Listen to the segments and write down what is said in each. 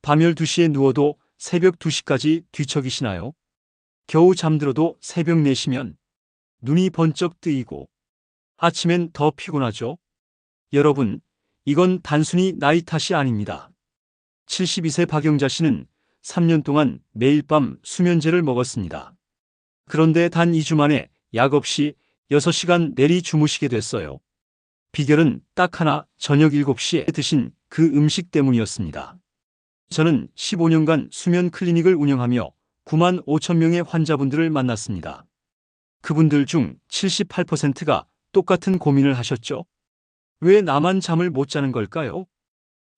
밤 12시에 누워도 새벽 2시까지 뒤척이시나요? 겨우 잠들어도 새벽 4시면 눈이 번쩍 뜨이고 아침엔 더 피곤하죠? 여러분, 이건 단순히 나이 탓이 아닙니다. 72세 박영자 씨는 3년 동안 매일 밤 수면제를 먹었습니다. 그런데 단 2주 만에 약 없이 6시간 내리 주무시게 됐어요. 비결은 딱 하나, 저녁 7시에 드신 그 음식 때문이었습니다. 저는 15년간 수면 클리닉을 운영하며 9만 5천 명의 환자분들을 만났습니다. 그분들 중 78%가 똑같은 고민을 하셨죠. 왜 나만 잠을 못 자는 걸까요?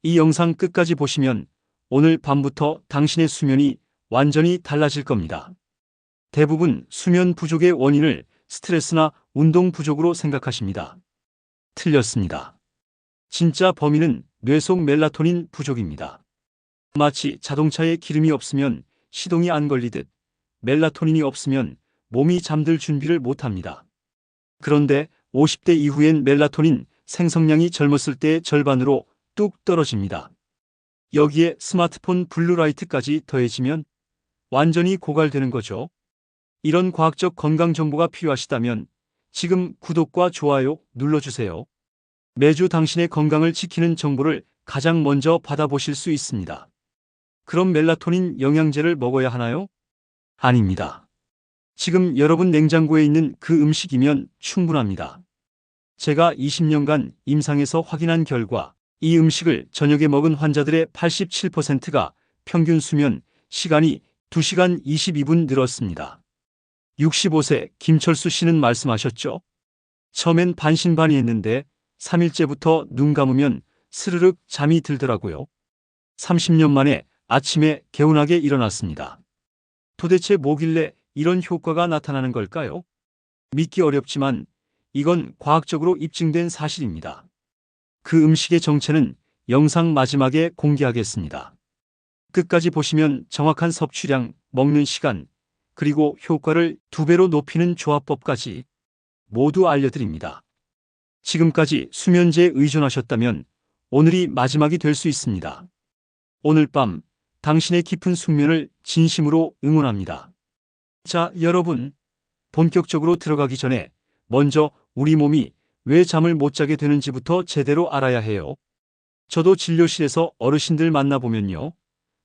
이 영상 끝까지 보시면 오늘 밤부터 당신의 수면이 완전히 달라질 겁니다. 대부분 수면 부족의 원인을 스트레스나 운동 부족으로 생각하십니다. 틀렸습니다. 진짜 범인은 뇌 속 멜라토닌 부족입니다. 마치 자동차에 기름이 없으면 시동이 안 걸리듯 멜라토닌이 없으면 몸이 잠들 준비를 못합니다. 그런데 50대 이후엔 멜라토닌 생성량이 젊었을 때의 절반으로 뚝 떨어집니다. 여기에 스마트폰 블루라이트까지 더해지면 완전히 고갈되는 거죠. 이런 과학적 건강 정보가 필요하시다면 지금 구독과 좋아요 눌러주세요. 매주 당신의 건강을 지키는 정보를 가장 먼저 받아보실 수 있습니다. 그럼 멜라토닌 영양제를 먹어야 하나요? 아닙니다. 지금 여러분 냉장고에 있는 그 음식이면 충분합니다. 제가 20년간 임상에서 확인한 결과 이 음식을 저녁에 먹은 환자들의 87%가 평균 수면 시간이 2시간 22분 늘었습니다. 65세 김철수 씨는 말씀하셨죠. 처음엔 반신반의했는데 3일째부터 눈 감으면 스르륵 잠이 들더라고요. 30년 만에 아침에 개운하게 일어났습니다. 도대체 뭐길래 이런 효과가 나타나는 걸까요? 믿기 어렵지만 이건 과학적으로 입증된 사실입니다. 그 음식의 정체는 영상 마지막에 공개하겠습니다. 끝까지 보시면 정확한 섭취량, 먹는 시간, 그리고 효과를 2배로 높이는 조합법까지 모두 알려드립니다. 지금까지 수면제에 의존하셨다면 오늘이 마지막이 될 수 있습니다. 오늘 밤 당신의 깊은 숙면을 진심으로 응원합니다. 자, 여러분, 본격적으로 들어가기 전에 먼저 우리 몸이 왜 잠을 못 자게 되는지부터 제대로 알아야 해요. 저도 진료실에서 어르신들 만나보면요.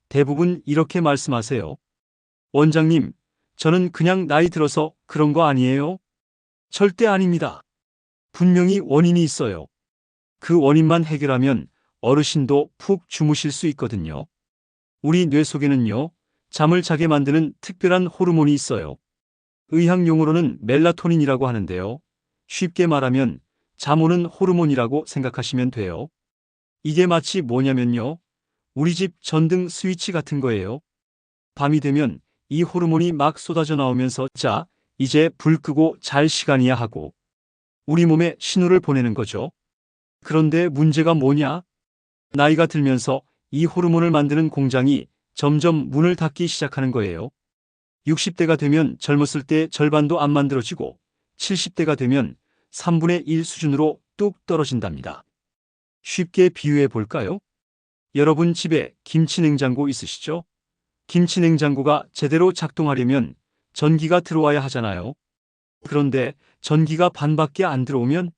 대부분 이렇게 말씀하세요. 원장님, 저는 그냥 나이 들어서 그런 거 아니에요? 절대 아닙니다. 분명히 원인이 있어요. 그 원인만 해결하면 어르신도 푹 주무실 수 있거든요. 우리 뇌 속에는요, 잠을 자게 만드는 특별한 호르몬이 있어요. 의학 용어로는 멜라토닌이라고 하는데요. 쉽게 말하면 잠 오는 호르몬이라고 생각하시면 돼요. 이게 마치 뭐냐면요. 우리 집 전등 스위치 같은 거예요. 밤이 되면 이 호르몬이 막 쏟아져 나오면서 자, 이제 불 끄고 잘 시간이야 하고 우리 몸에 신호를 보내는 거죠. 그런데 문제가 뭐냐? 나이가 들면서 이 호르몬을 만드는 공장이 점점 문을 닫기 시작하는 거예요. 60대가 되면 젊었을 때 절반도 안 만들어지고 70대가 되면 3분의 1 수준으로 뚝 떨어진답니다. 쉽게 비유해 볼까요? 여러분 집에 김치 냉장고 있으시죠? 김치 냉장고가 제대로 작동하려면 전기가 들어와야 하잖아요. 그런데 전기가 반밖에 안 들어오면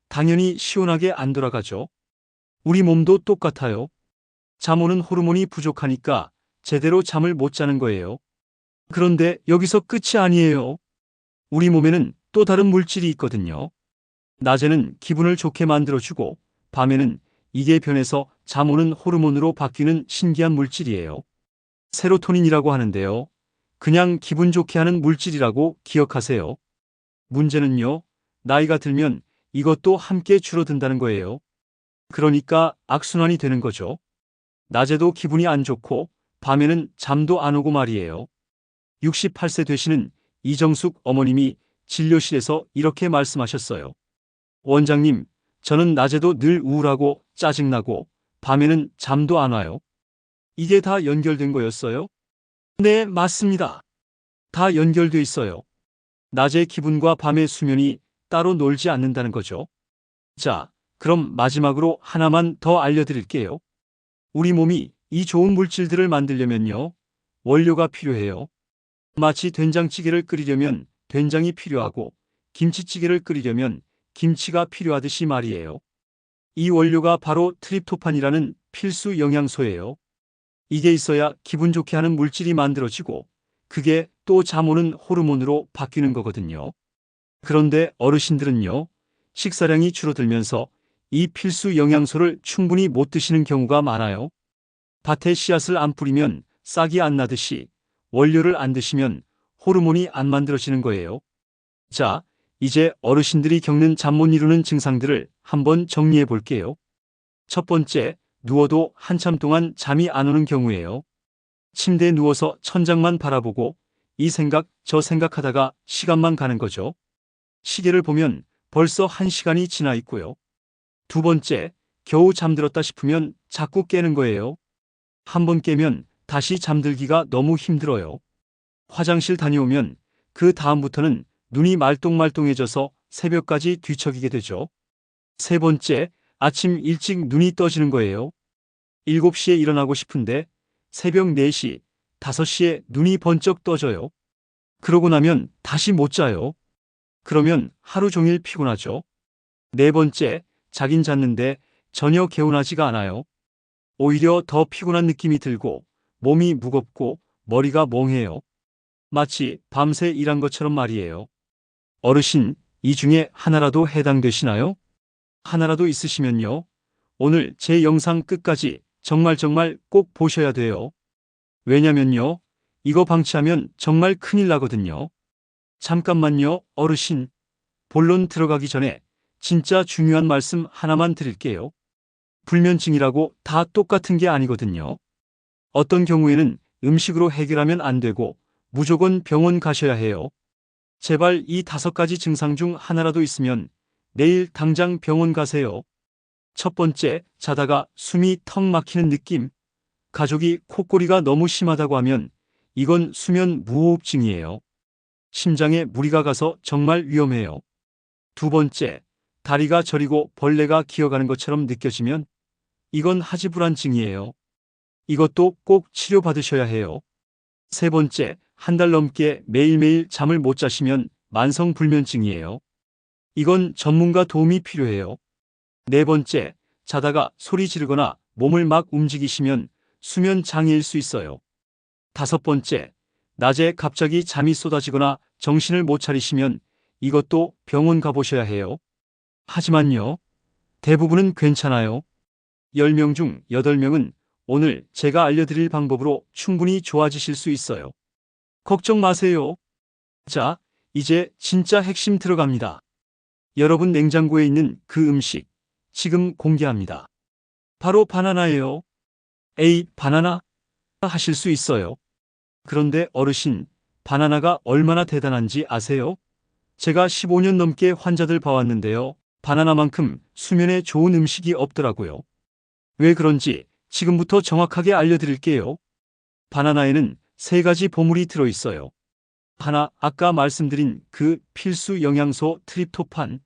당연히 시원하게 안 돌아가죠. 우리 몸도 똑같아요. 잠 오는 호르몬이 부족하니까 제대로 잠을 못 자는 거예요. 그런데 여기서 끝이 아니에요. 우리 몸에는 또 다른 물질이 있거든요. 낮에는 기분을 좋게 만들어주고 밤에는 이게 변해서 잠 오는 호르몬으로 바뀌는 신기한 물질이에요. 세로토닌이라고 하는데요. 그냥 기분 좋게 하는 물질이라고 기억하세요. 문제는요, 나이가 들면 이것도 함께 줄어든다는 거예요. 그러니까 악순환이 되는 거죠. 낮에도 기분이 안 좋고 밤에는 잠도 안 오고 말이에요. 68세 되시는 이정숙 어머님이 진료실에서 이렇게 말씀하셨어요. 원장님, 저는 낮에도 늘 우울하고 짜증나고 밤에는 잠도 안 와요. 이게 다 연결된 거였어요? 네, 맞습니다. 다 연결돼 있어요. 낮의 기분과 밤의 수면이 따로 놀지 않는다는 거죠. 자, 그럼 마지막으로 하나만 더 알려드릴게요. 우리 몸이 이 좋은 물질들을 만들려면요, 원료가 필요해요. 마치 된장찌개를 끓이려면 된장이 필요하고 김치찌개를 끓이려면 김치가 필요하듯이 말이에요. 이 원료가 바로 트립토판이라는 필수 영양소예요. 이게 있어야 기분 좋게 하는 물질이 만들어지고 그게 또 잠 오는 호르몬으로 바뀌는 거거든요. 그런데 어르신들은요, 식사량이 줄어들면서 이 필수 영양소를 충분히 못 드시는 경우가 많아요. 밭에 씨앗을 안 뿌리면 싹이 안 나듯이 원료를 안 드시면 호르몬이 안 만들어지는 거예요. 자, 이제 어르신들이 겪는 잠 못 이루는 증상들을 한번 정리해 볼게요. 첫 번째, 누워도 한참 동안 잠이 안 오는 경우예요. 침대에 누워서 천장만 바라보고 이 생각, 저 생각하다가 시간만 가는 거죠. 시계를 보면 벌써 1시간이 지나 있고요. 두 번째, 겨우 잠들었다 싶으면 자꾸 깨는 거예요. 한 번 깨면 다시 잠들기가 너무 힘들어요. 화장실 다녀오면 그 다음부터는 눈이 말똥말똥해져서 새벽까지 뒤척이게 되죠. 세 번째, 아침 일찍 눈이 떠지는 거예요. 7시에 일어나고 싶은데 새벽 4시, 5시에 눈이 번쩍 떠져요. 그러고 나면 다시 못 자요. 그러면 하루 종일 피곤하죠. 네 번째, 자긴 잤는데 전혀 개운하지가 않아요. 오히려 더 피곤한 느낌이 들고 몸이 무겁고 머리가 멍해요. 마치 밤새 일한 것처럼 말이에요. 어르신, 이 중에 하나라도 해당되시나요? 하나라도 있으시면요, 오늘 제 영상 끝까지 정말 꼭 보셔야 돼요. 왜냐면요, 이거 방치하면 정말 큰일 나거든요. 잠깐만요, 어르신. 본론 들어가기 전에 진짜 중요한 말씀 하나만 드릴게요. 불면증이라고 다 똑같은 게 아니거든요. 어떤 경우에는 음식으로 해결하면 안 되고 무조건 병원 가셔야 해요. 제발 이 5가지 증상 중 하나라도 있으면 내일 당장 병원 가세요. 첫 번째, 자다가 숨이 턱 막히는 느낌. 가족이 콧소리가 너무 심하다고 하면 이건 수면 무호흡증이에요. 심장에 무리가 가서 정말 위험해요. 두 번째, 다리가 저리고 벌레가 기어가는 것처럼 느껴지면 이건 하지불안증이에요. 이것도 꼭 치료받으셔야 해요. 세 번째, 1달 넘게 매일매일 잠을 못 자시면 만성불면증이에요. 이건 전문가 도움이 필요해요. 네 번째, 자다가 소리 지르거나 몸을 막 움직이시면 수면 장애일 수 있어요. 다섯 번째, 낮에 갑자기 잠이 쏟아지거나 정신을 못 차리시면 이것도 병원 가보셔야 해요. 하지만요, 대부분은 괜찮아요. 10명 중 8명은 오늘 제가 알려드릴 방법으로 충분히 좋아지실 수 있어요. 걱정 마세요. 자, 이제 진짜 핵심 들어갑니다. 여러분 냉장고에 있는 그 음식, 지금 공개합니다. 바로 바나나예요. 에이, 바나나? 하실 수 있어요. 그런데 어르신, 바나나가 얼마나 대단한지 아세요? 제가 15년 넘게 환자들 봐왔는데요. 바나나만큼 수면에 좋은 음식이 없더라고요. 왜 그런지 지금부터 정확하게 알려드릴게요. 바나나에는 3가지 보물이 들어있어요. 하나, 아까 말씀드린 그 필수 영양소 트립토판.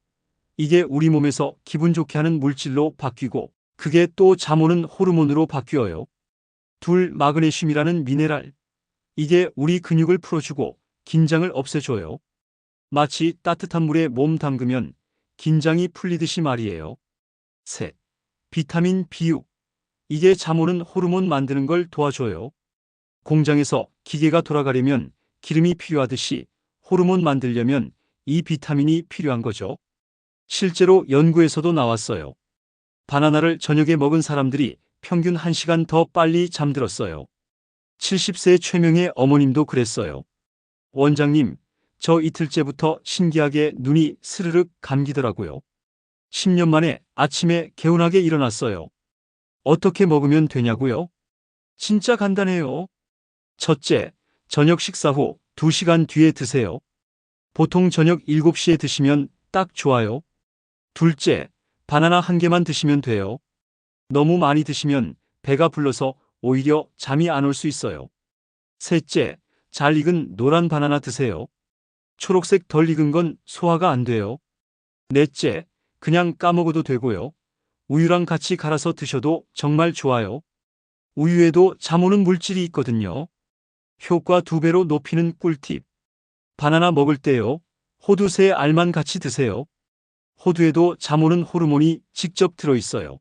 이게 우리 몸에서 기분 좋게 하는 물질로 바뀌고 그게 또 잠 오는 호르몬으로 바뀌어요. 둘, 마그네슘이라는 미네랄. 이게 우리 근육을 풀어주고 긴장을 없애줘요. 마치 따뜻한 물에 몸 담그면 긴장이 풀리듯이 말이에요. 셋, 비타민 B6. 이게 잠 오는 호르몬 만드는 걸 도와줘요. 공장에서 기계가 돌아가려면 기름이 필요하듯이 호르몬 만들려면 이 비타민이 필요한 거죠. 실제로 연구에서도 나왔어요. 바나나를 저녁에 먹은 사람들이 평균 1시간 더 빨리 잠들었어요. 70세 최명의 어머님도 그랬어요. 원장님, 저 이틀째부터 신기하게 눈이 스르륵 감기더라고요. 10년 만에 아침에 개운하게 일어났어요. 어떻게 먹으면 되냐고요? 진짜 간단해요. 첫째, 저녁 식사 후 2시간 뒤에 드세요. 보통 저녁 7시에 드시면 딱 좋아요. 둘째, 바나나 1개만 드시면 돼요. 너무 많이 드시면 배가 불러서 오히려 잠이 안 올 수 있어요. 셋째, 잘 익은 노란 바나나 드세요. 초록색 덜 익은 건 소화가 안 돼요. 넷째, 그냥 까먹어도 되고요. 우유랑 같이 갈아서 드셔도 정말 좋아요. 우유에도 잠 오는 물질이 있거든요. 효과 2배로 높이는 꿀팁. 바나나 먹을 때요. 호두 3알만 같이 드세요. 호두에도 잠 오는 호르몬이 직접 들어있어요.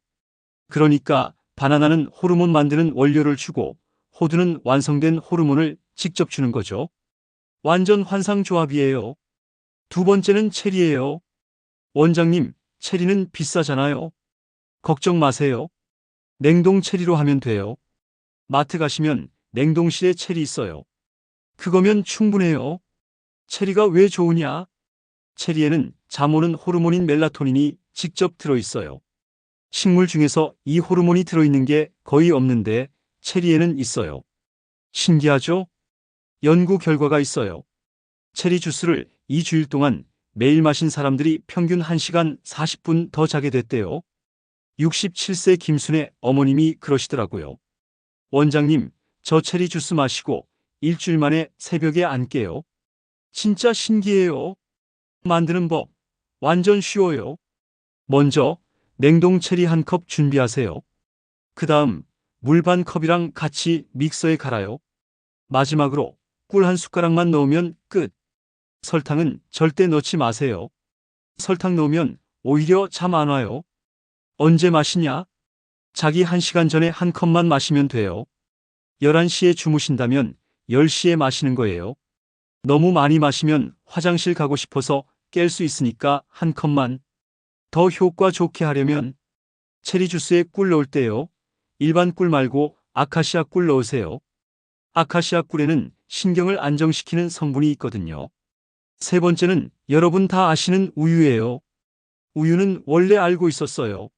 그러니까 바나나는 호르몬 만드는 원료를 주고 호두는 완성된 호르몬을 직접 주는 거죠. 완전 환상조합이에요. 두 번째는 체리예요. 원장님, 체리는 비싸잖아요. 걱정 마세요. 냉동 체리로 하면 돼요. 마트 가시면 냉동실에 체리 있어요. 그거면 충분해요. 체리가 왜 좋으냐? 체리에는 잠 오는 호르몬인 멜라토닌이 직접 들어있어요. 식물 중에서 이 호르몬이 들어있는 게 거의 없는데 체리에는 있어요. 신기하죠? 연구 결과가 있어요. 체리 주스를 2주일 동안 매일 마신 사람들이 평균 1시간 40분 더 자게 됐대요. 67세 김순의 어머님이 그러시더라고요. 원장님, 저 체리 주스 마시고 일주일 만에 새벽에 안 깨요. 진짜 신기해요. 만드는 법 완전 쉬워요. 먼저 냉동 체리 1컵 준비하세요. 그 다음 물 반 컵이랑 같이 믹서에 갈아요. 마지막으로 꿀 1숟가락만 넣으면 끝. 설탕은 절대 넣지 마세요. 설탕 넣으면 오히려 잠 안 와요. 언제 마시냐? 자기 1시간 전에 1컵만 마시면 돼요. 11시에 주무신다면 10시에 마시는 거예요. 너무 많이 마시면 화장실 가고 싶어서 깰 수 있으니까 1컵만. 더 효과 좋게 하려면 체리 주스에 꿀 넣을 때요. 일반 꿀 말고 아카시아 꿀 넣으세요. 아카시아 꿀에는 신경을 안정시키는 성분이 있거든요. 세 번째는 여러분 다 아시는 우유예요. 우유는 원래 알고 있었어요.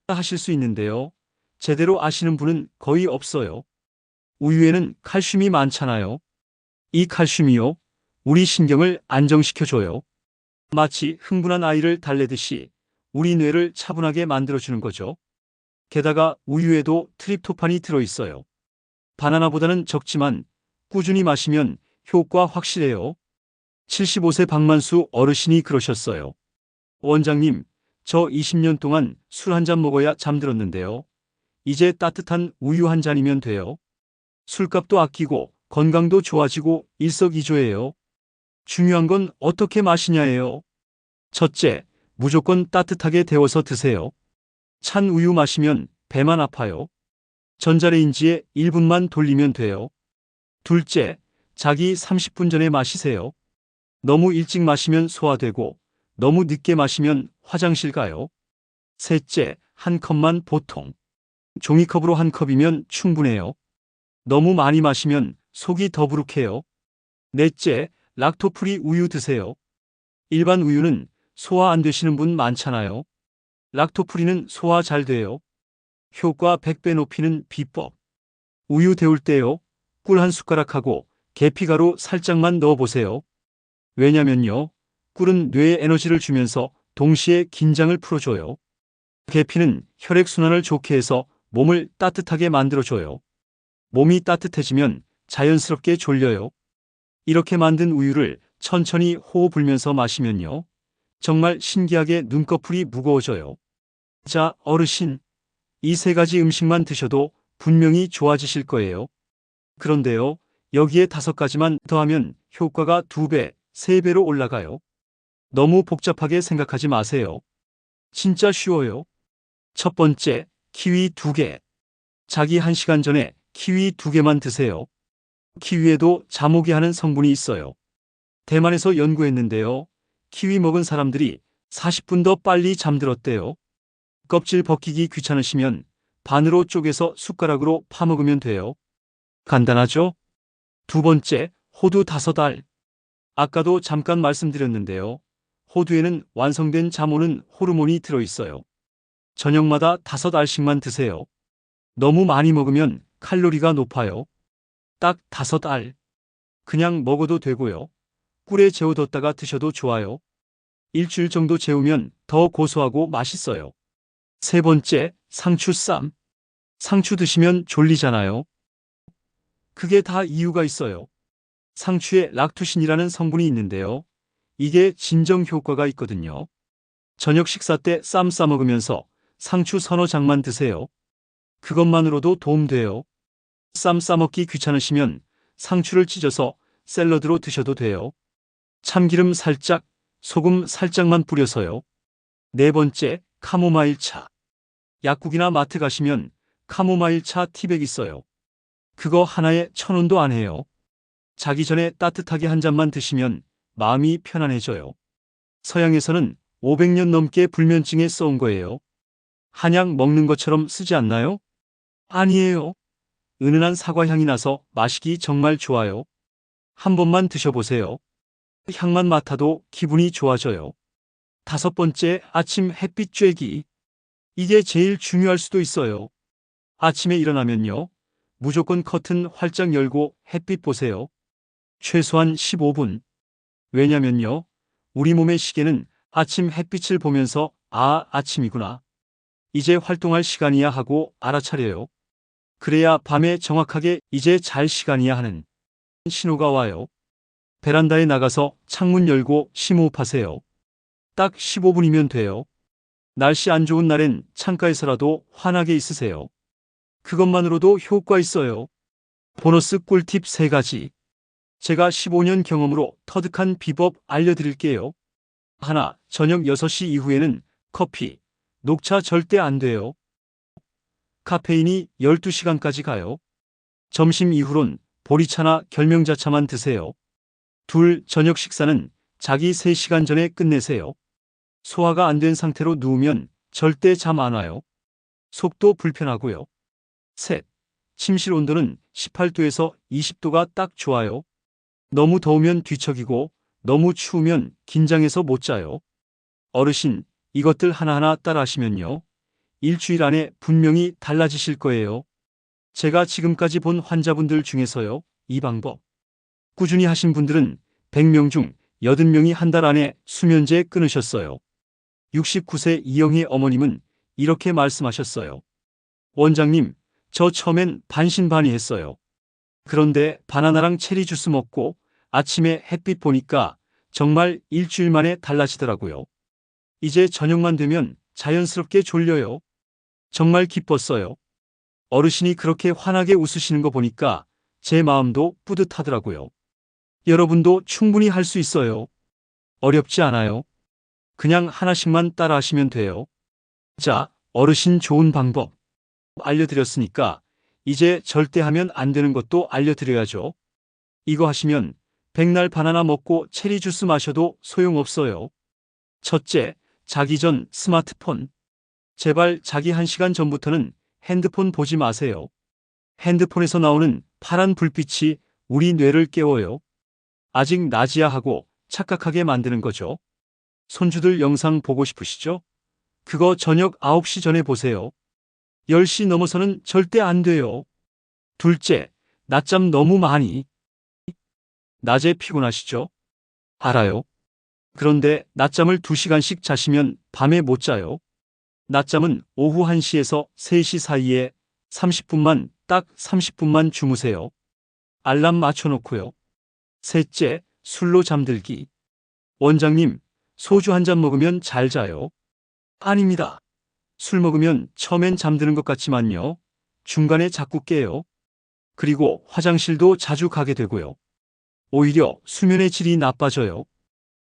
하실 수 있는데요. 제대로 아시는 분은 거의 없어요. 우유에는 칼슘이 많잖아요. 이 칼슘이요. 우리 신경을 안정시켜줘요. 마치 흥분한 아이를 달래듯이 우리 뇌를 차분하게 만들어주는 거죠. 게다가 우유에도 트립토판이 들어있어요. 바나나보다는 적지만 꾸준히 마시면 효과 확실해요. 75세 박만수 어르신이 그러셨어요. 원장님, 저 20년 동안 술 한 잔 먹어야 잠들었는데요. 이제 따뜻한 우유 한 잔이면 돼요. 술값도 아끼고 건강도 좋아지고 일석이조예요. 중요한 건 어떻게 마시냐예요. 첫째, 무조건 따뜻하게 데워서 드세요. 찬 우유 마시면 배만 아파요. 전자레인지에 1분만 돌리면 돼요. 둘째, 자기 30분 전에 마시세요. 너무 일찍 마시면 소화되고 너무 늦게 마시면 화장실 가요. 셋째, 1컵만 보통. 종이컵으로 1컵이면 충분해요. 너무 많이 마시면 속이 더부룩해요. 넷째, 락토프리 우유 드세요. 일반 우유는 소화 안 되시는 분 많잖아요. 락토프리는 소화 잘 돼요. 효과 100배 높이는 비법. 우유 데울 때요. 꿀 1숟가락하고 계피가루 살짝만 넣어보세요. 왜냐면요. 꿀은 뇌에 에너지를 주면서 동시에 긴장을 풀어줘요. 계피는 혈액순환을 좋게 해서 몸을 따뜻하게 만들어줘요. 몸이 따뜻해지면 자연스럽게 졸려요. 이렇게 만든 우유를 천천히 호흡 불면서 마시면요. 정말 신기하게 눈꺼풀이 무거워져요. 자, 어르신. 이 3가지 음식만 드셔도 분명히 좋아지실 거예요. 그런데요. 여기에 5가지만 더하면 효과가 2배, 3배로 올라가요. 너무 복잡하게 생각하지 마세요. 진짜 쉬워요. 첫 번째, 키위 2개. 자기 1시간 전에 키위 2개만 드세요. 키위에도 잠 오게 하는 성분이 있어요. 대만에서 연구했는데요. 키위 먹은 사람들이 40분 더 빨리 잠들었대요. 껍질 벗기기 귀찮으시면 반으로 쪼개서 숟가락으로 파먹으면 돼요. 간단하죠? 두 번째, 호두 5알. 아까도 잠깐 말씀드렸는데요. 호두에는 완성된 잠 오는 호르몬이 들어있어요. 저녁마다 5알씩만 드세요. 너무 많이 먹으면 칼로리가 높아요. 딱 5알. 그냥 먹어도 되고요. 꿀에 재워뒀다가 드셔도 좋아요. 일주일 정도 재우면 더 고소하고 맛있어요. 세 번째, 상추쌈. 상추 드시면 졸리잖아요. 그게 다 이유가 있어요. 상추에 락투신이라는 성분이 있는데요. 이게 진정 효과가 있거든요. 저녁 식사 때 쌈 싸먹으면서 상추 서너 장만 드세요. 그것만으로도 도움돼요. 쌈 싸먹기 귀찮으시면 상추를 찢어서 샐러드로 드셔도 돼요. 참기름 살짝, 소금 살짝만 뿌려서요. 네 번째, 카모마일 차. 약국이나 마트 가시면 카모마일 차 티백 있어요. 그거 하나에 1,000원도 안 해요. 자기 전에 따뜻하게 한 잔만 드시면 마음이 편안해져요. 서양에서는 500년 넘게 불면증에 써온 거예요. 한약 먹는 것처럼 쓰지 않나요? 아니에요. 은은한 사과 향이 나서 마시기 정말 좋아요. 한 번만 드셔보세요. 향만 맡아도 기분이 좋아져요. 다섯 번째, 아침 햇빛 쬐기. 이게 제일 중요할 수도 있어요. 아침에 일어나면요. 무조건 커튼 활짝 열고 햇빛 보세요. 최소한 15분. 왜냐면요. 우리 몸의 시계는 아침 햇빛을 보면서 아침이구나. 이제 활동할 시간이야 하고 알아차려요. 그래야 밤에 정확하게 이제 잘 시간이야 하는 신호가 와요. 베란다에 나가서 창문 열고 심호흡하세요. 딱 15분이면 돼요. 날씨 안 좋은 날엔 창가에서라도 환하게 있으세요. 그것만으로도 효과 있어요. 보너스 꿀팁 3가지. 제가 15년 경험으로 터득한 비법 알려드릴게요. 하나, 저녁 6시 이후에는 커피, 녹차 절대 안 돼요. 카페인이 12시간까지 가요. 점심 이후론 보리차나 결명자차만 드세요. 둘, 저녁 식사는 자기 3시간 전에 끝내세요. 소화가 안 된 상태로 누우면 절대 잠 안 와요. 속도 불편하고요. 셋, 침실 온도는 18도에서 20도가 딱 좋아요. 너무 더우면 뒤척이고 너무 추우면 긴장해서 못 자요. 어르신, 이것들 하나하나 따라하시면요. 일주일 안에 분명히 달라지실 거예요. 제가 지금까지 본 환자분들 중에서요. 이 방법 꾸준히 하신 분들은 100명 중 80명이 한 달 안에 수면제 끊으셨어요. 69세 이영희 어머님은 이렇게 말씀하셨어요. 원장님, 저 처음엔 반신반의했어요. 그런데 바나나랑 체리 주스 먹고 아침에 햇빛 보니까 정말 일주일 만에 달라지더라고요. 이제 저녁만 되면 자연스럽게 졸려요. 정말 기뻤어요. 어르신이 그렇게 환하게 웃으시는 거 보니까 제 마음도 뿌듯하더라고요. 여러분도 충분히 할 수 있어요. 어렵지 않아요. 그냥 하나씩만 따라하시면 돼요. 자, 어르신 좋은 방법 알려드렸으니까 이제 절대 하면 안 되는 것도 알려드려야죠. 이거 하시면 백날 바나나 먹고 체리 주스 마셔도 소용없어요. 첫째, 자기 전 스마트폰. 제발 자기 1시간 전부터는 핸드폰 보지 마세요. 핸드폰에서 나오는 파란 불빛이 우리 뇌를 깨워요. 아직 낮이야 하고 착각하게 만드는 거죠. 손주들 영상 보고 싶으시죠? 그거 저녁 9시 전에 보세요. 10시 넘어서는 절대 안 돼요. 둘째, 낮잠 너무 많이. 낮에 피곤하시죠? 알아요. 그런데 낮잠을 2시간씩 자시면 밤에 못 자요. 낮잠은 오후 1시에서 3시 사이에 30분만, 딱 30분만 주무세요. 알람 맞춰놓고요. 셋째, 술로 잠들기. 원장님, 소주 한 잔 먹으면 잘 자요. 아닙니다. 술 먹으면 처음엔 잠드는 것 같지만요. 중간에 자꾸 깨요. 그리고 화장실도 자주 가게 되고요. 오히려 수면의 질이 나빠져요.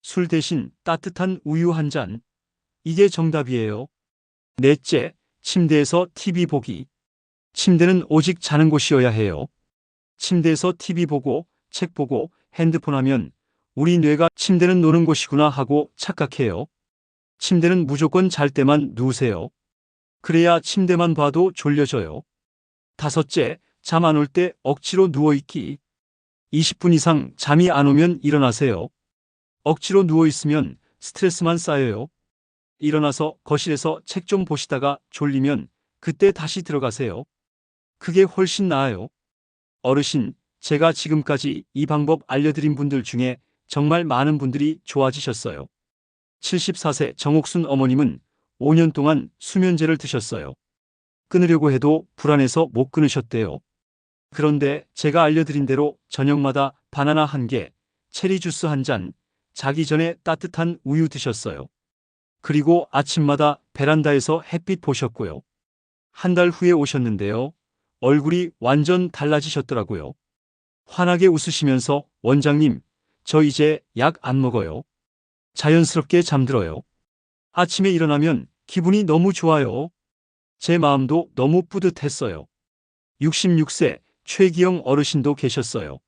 술 대신 따뜻한 우유 한 잔. 이게 정답이에요. 넷째, 침대에서 TV 보기. 침대는 오직 자는 곳이어야 해요. 침대에서 TV 보고, 책 보고, 핸드폰 하면 우리 뇌가 침대는 노는 곳이구나 하고 착각해요. 침대는 무조건 잘 때만 누우세요. 그래야 침대만 봐도 졸려져요. 다섯째, 잠 안 올 때 억지로 누워있기. 20분 이상 잠이 안 오면 일어나세요. 억지로 누워있으면 스트레스만 쌓여요. 일어나서 거실에서 책 좀 보시다가 졸리면 그때 다시 들어가세요. 그게 훨씬 나아요. 어르신, 제가 지금까지 이 방법 알려드린 분들 중에 정말 많은 분들이 좋아지셨어요. 74세 정옥순 어머님은 5년 동안 수면제를 드셨어요. 끊으려고 해도 불안해서 못 끊으셨대요. 그런데 제가 알려드린 대로 저녁마다 바나나 1개, 체리 주스 1잔, 자기 전에 따뜻한 우유 드셨어요. 그리고 아침마다 베란다에서 햇빛 보셨고요. 한 달 후에 오셨는데요. 얼굴이 완전 달라지셨더라고요. 환하게 웃으시면서 원장님, 저 이제 약 안 먹어요. 자연스럽게 잠들어요. 아침에 일어나면 기분이 너무 좋아요. 제 마음도 너무 뿌듯했어요. 66세 최기영 어르신도 계셨어요.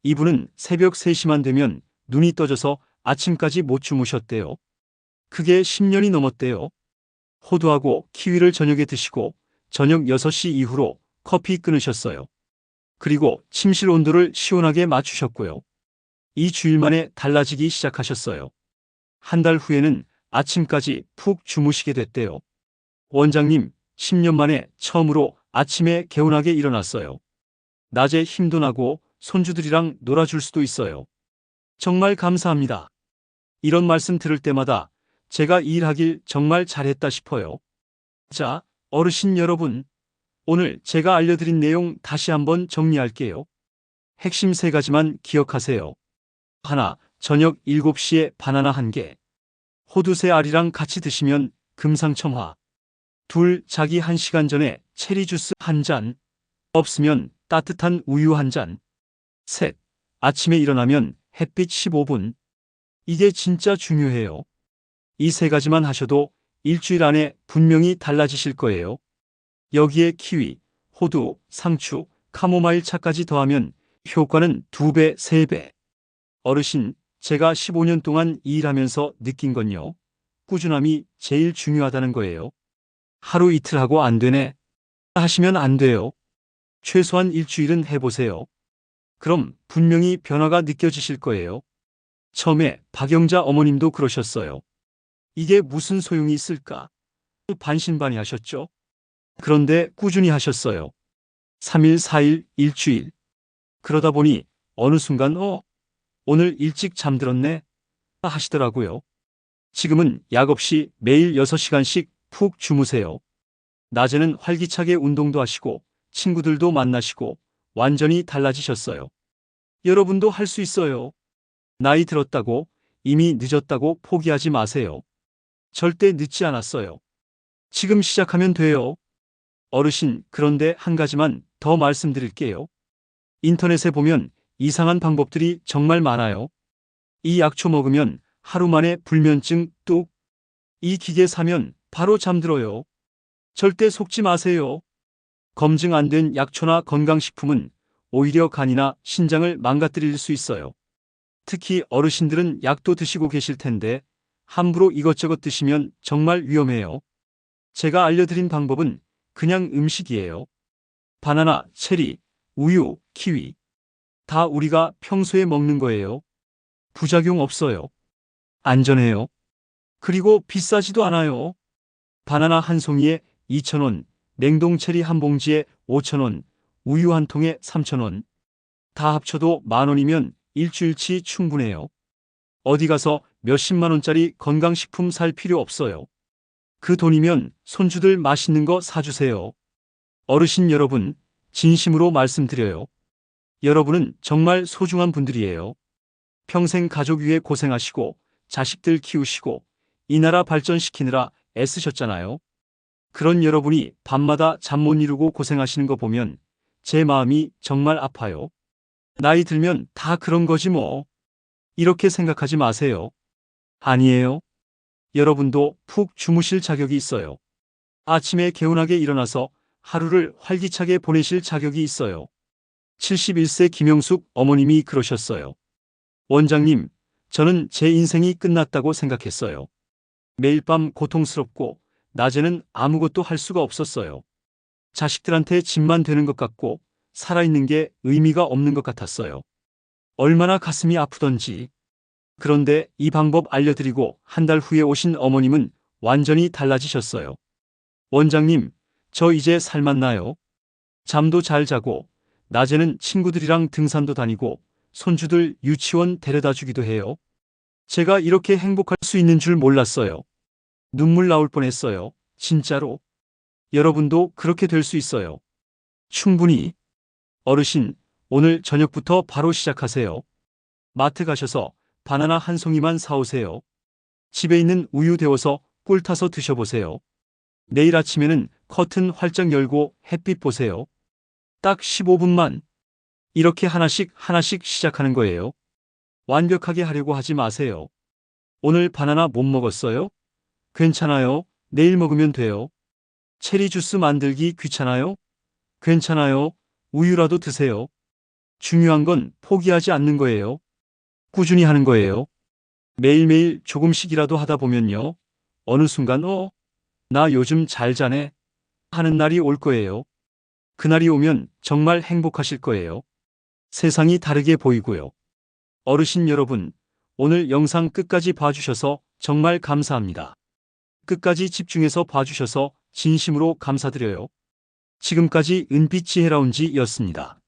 이분은 새벽 3시만 되면 눈이 떠져서 아침까지 못 주무셨대요. 그게 10년이 넘었대요. 호두하고 키위를 저녁에 드시고 저녁 6시 이후로 커피 끊으셨어요. 그리고 침실 온도를 시원하게 맞추셨고요. 2주일 만에 달라지기 시작하셨어요. 한 달 후에는 아침까지 푹 주무시게 됐대요. 원장님, 10년 만에 처음으로 아침에 개운하게 일어났어요. 낮에 힘도 나고 손주들이랑 놀아줄 수도 있어요. 정말 감사합니다. 이런 말씀 들을 때마다 제가 이 일하길 정말 잘했다 싶어요. 자, 어르신 여러분, 오늘 제가 알려드린 내용 다시 한번 정리할게요. 핵심 3가지만 기억하세요. 하나, 저녁 7시에 바나나 1개. 호두새 알이랑 같이 드시면 금상첨화. 둘, 자기 1시간 전에 체리 주스 1잔. 없으면 따뜻한 우유 1잔. 셋, 아침에 일어나면 햇빛 15분. 이게 진짜 중요해요. 이 3가지만 하셔도 일주일 안에 분명히 달라지실 거예요. 여기에 키위, 호두, 상추, 카모마일 차까지 더하면 효과는 2배, 3배. 어르신, 제가 15년 동안 이 일하면서 느낀 건요. 꾸준함이 제일 중요하다는 거예요. 하루 이틀 하고 안 되네 하시면 안 돼요. 최소한 일주일은 해보세요. 그럼 분명히 변화가 느껴지실 거예요. 처음에 박영자 어머님도 그러셨어요. 이게 무슨 소용이 있을까? 반신반의 하셨죠? 그런데 꾸준히 하셨어요. 3일, 4일, 일주일. 그러다 보니 어느 순간 오늘 일찍 잠들었네 하시더라고요. 지금은 약 없이 매일 6시간씩 푹 주무세요. 낮에는 활기차게 운동도 하시고 친구들도 만나시고 완전히 달라지셨어요. 여러분도 할 수 있어요. 나이 들었다고 이미 늦었다고 포기하지 마세요. 절대 늦지 않았어요. 지금 시작하면 돼요. 어르신, 그런데 한 가지만 더 말씀드릴게요. 인터넷에 보면 이상한 방법들이 정말 많아요. 이 약초 먹으면 하루 만에 불면증 뚝. 이 기계 사면 바로 잠들어요. 절대 속지 마세요. 검증 안 된 약초나 건강식품은 오히려 간이나 신장을 망가뜨릴 수 있어요. 특히 어르신들은 약도 드시고 계실 텐데 함부로 이것저것 드시면 정말 위험해요. 제가 알려드린 방법은 그냥 음식이에요. 바나나, 체리, 우유, 키위. 다 우리가 평소에 먹는 거예요. 부작용 없어요. 안전해요. 그리고 비싸지도 않아요. 바나나 한 송이에 2,000원, 냉동 체리 한 봉지에 5,000원, 우유 한 통에 3,000원. 다 합쳐도 10,000원이면 일주일치 충분해요. 어디 가서 몇십만 원짜리 건강식품 살 필요 없어요. 그 돈이면 손주들 맛있는 거 사주세요. 어르신 여러분, 진심으로 말씀드려요. 여러분은 정말 소중한 분들이에요. 평생 가족 위해 고생하시고 자식들 키우시고 이 나라 발전시키느라 애쓰셨잖아요. 그런 여러분이 밤마다 잠 못 이루고 고생하시는 거 보면 제 마음이 정말 아파요. 나이 들면 다 그런 거지 뭐. 이렇게 생각하지 마세요. 아니에요. 여러분도 푹 주무실 자격이 있어요. 아침에 개운하게 일어나서 하루를 활기차게 보내실 자격이 있어요. 71세 김영숙 어머님이 그러셨어요. 원장님, 저는 제 인생이 끝났다고 생각했어요. 매일 밤 고통스럽고 낮에는 아무것도 할 수가 없었어요. 자식들한테 짐만 되는 것 같고 살아있는 게 의미가 없는 것 같았어요. 얼마나 가슴이 아프던지. 그런데 이 방법 알려드리고 한 달 후에 오신 어머님은 완전히 달라지셨어요. 원장님, 저 이제 살맛나요. 잠도 잘 자고 낮에는 친구들이랑 등산도 다니고 손주들 유치원 데려다 주기도 해요. 제가 이렇게 행복할 수 있는 줄 몰랐어요. 눈물 나올 뻔했어요. 진짜로. 여러분도 그렇게 될 수 있어요. 충분히. 어르신, 오늘 저녁부터 바로 시작하세요. 마트 가셔서 바나나 한 송이만 사오세요. 집에 있는 우유 데워서 꿀 타서 드셔보세요. 내일 아침에는 커튼 활짝 열고 햇빛 보세요. 딱 15분만. 이렇게 하나씩 하나씩 시작하는 거예요. 완벽하게 하려고 하지 마세요. 오늘 바나나 못 먹었어요? 괜찮아요. 내일 먹으면 돼요. 체리 주스 만들기 귀찮아요? 괜찮아요. 우유라도 드세요. 중요한 건 포기하지 않는 거예요. 꾸준히 하는 거예요. 매일매일 조금씩이라도 하다 보면요. 어느 순간 나 요즘 잘 자네 하는 날이 올 거예요. 그날이 오면 정말 행복하실 거예요. 세상이 다르게 보이고요. 어르신 여러분, 오늘 영상 끝까지 봐주셔서 정말 감사합니다. 끝까지 집중해서 봐주셔서 진심으로 감사드려요. 지금까지 은빛 지혜 라운지였습니다.